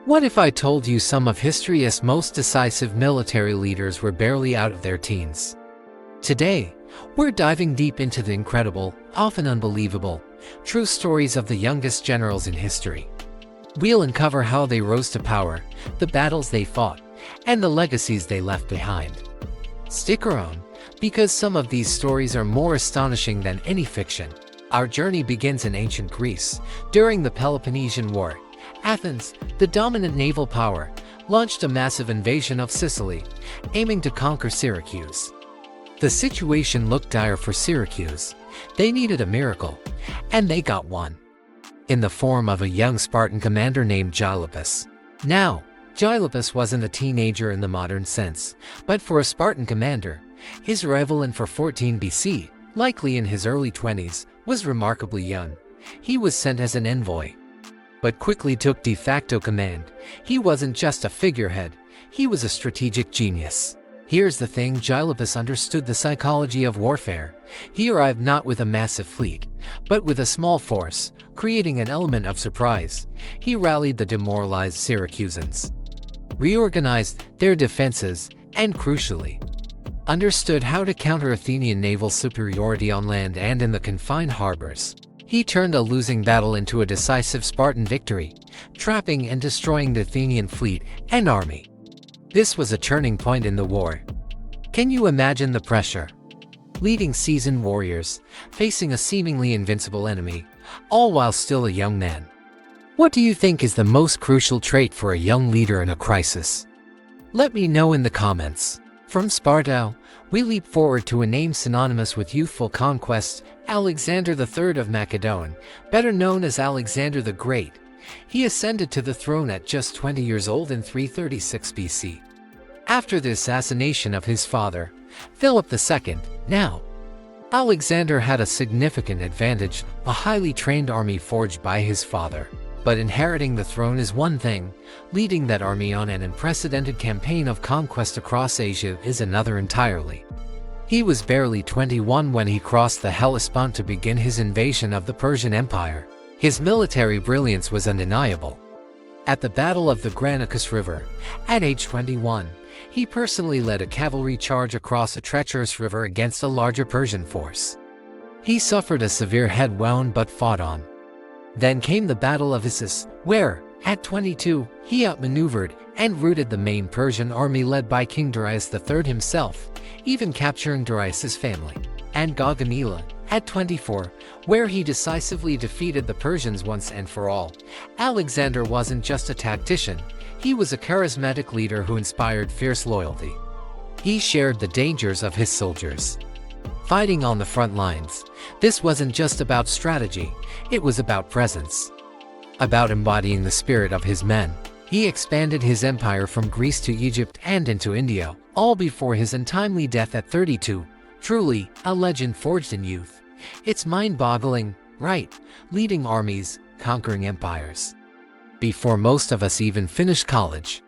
What if I told you some of history's most decisive military leaders were barely out of their teens? Today, we're diving deep into the incredible, often unbelievable, true stories of the youngest generals in history. We'll uncover how they rose to power, the battles they fought, and the legacies they left behind. Stick around, because some of these stories are more astonishing than any fiction. Our journey begins in ancient Greece, during the Peloponnesian War. Athens, the dominant naval power, launched a massive invasion of Sicily, aiming to conquer Syracuse. The situation looked dire for Syracuse. They needed a miracle, and they got one. In the form of a young Spartan commander named Gylippus. Now, Gylippus wasn't a teenager in the modern sense, but for a Spartan commander, his rival in 14 BC, likely in his early 20s, was remarkably young. He was sent as an envoy, but quickly took de facto command. He wasn't just a figurehead, he was a strategic genius. Here's the thing, Gylippus understood the psychology of warfare. He arrived not with a massive fleet, but with a small force, creating an element of surprise. He rallied the demoralized Syracusans, reorganized their defenses, and crucially, understood how to counter Athenian naval superiority on land and in the confined harbors. He turned a losing battle into a decisive Spartan victory, trapping and destroying the Athenian fleet and army. This was a turning point in the war. Can you imagine the pressure? Leading seasoned warriors, facing a seemingly invincible enemy, all while still a young man. What do you think is the most crucial trait for a young leader in a crisis? Let me know in the comments. From Sparta, we leap forward to a name synonymous with youthful conquest, Alexander III of Macedon, better known as Alexander the Great. He ascended to the throne at just 20 years old in 336 BC. After the assassination of his father, Philip II, now, Alexander had a significant advantage, a highly trained army forged by his father. But inheriting the throne is one thing, leading that army on an unprecedented campaign of conquest across Asia is another entirely. He was barely 21 when he crossed the Hellespont to begin his invasion of the Persian Empire. His military brilliance was undeniable. At the Battle of the Granicus River, at age 21, he personally led a cavalry charge across a treacherous river against a larger Persian force. He suffered a severe head wound but fought on. Then came the Battle of Issus, where, at 22, he outmaneuvered and routed the main Persian army led by King Darius III himself, even capturing Darius's family. And Gaugamela, at 24, where he decisively defeated the Persians once and for all. Alexander wasn't just a tactician, he was a charismatic leader who inspired fierce loyalty. He shared the dangers of his soldiers. Fighting on the front lines, this wasn't just about strategy, it was about presence. About embodying the spirit of his men. He expanded his empire from Greece to Egypt and into India, all before his untimely death at 32. Truly, a legend forged in youth. It's mind-boggling, right? Leading armies, conquering empires, before most of us even finished college.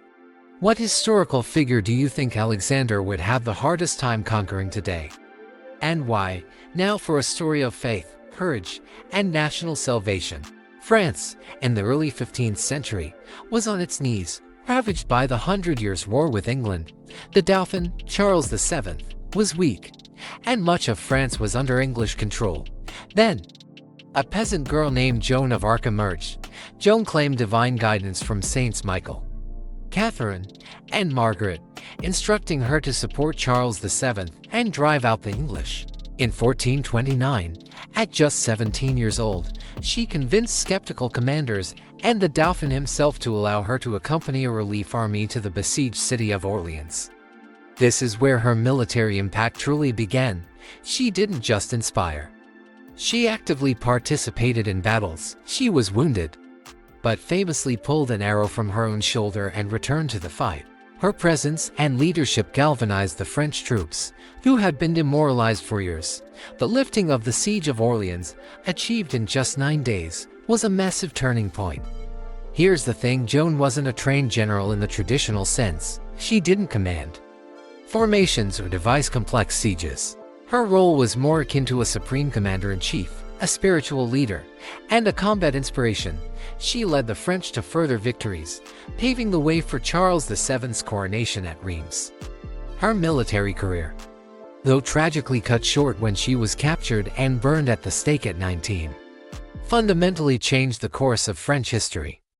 What historical figure do you think Alexander would have the hardest time conquering today? And why? Now for a story of faith, courage, and national salvation. France, in the early 15th century, was on its knees, ravaged by the Hundred Years' War with England. The Dauphin, Charles VII, was weak, and much of France was under English control. Then, a peasant girl named Joan of Arc emerged. Joan claimed divine guidance from Saints Michael, Catherine, and Margaret, instructing her to support Charles VII and drive out the English. In 1429, at just 17 years old, she convinced skeptical commanders and the Dauphin himself to allow her to accompany a relief army to the besieged city of Orleans. This is where her military impact truly began. She didn't just inspire. She actively participated in battles. She was wounded, but famously pulled an arrow from her own shoulder and returned to the fight. Her presence and leadership galvanized the French troops, who had been demoralized for years. The lifting of the siege of Orleans, achieved in just 9 days, was a massive turning point. Here's the thing, Joan wasn't a trained general in the traditional sense. She didn't command formations or devise complex sieges. Her role was more akin to a supreme commander-in-chief, a spiritual leader, and a combat inspiration. She led the French to further victories, paving the way for Charles VII's coronation at Reims. Her military career, though tragically cut short when she was captured and burned at the stake at 19, fundamentally changed the course of French history.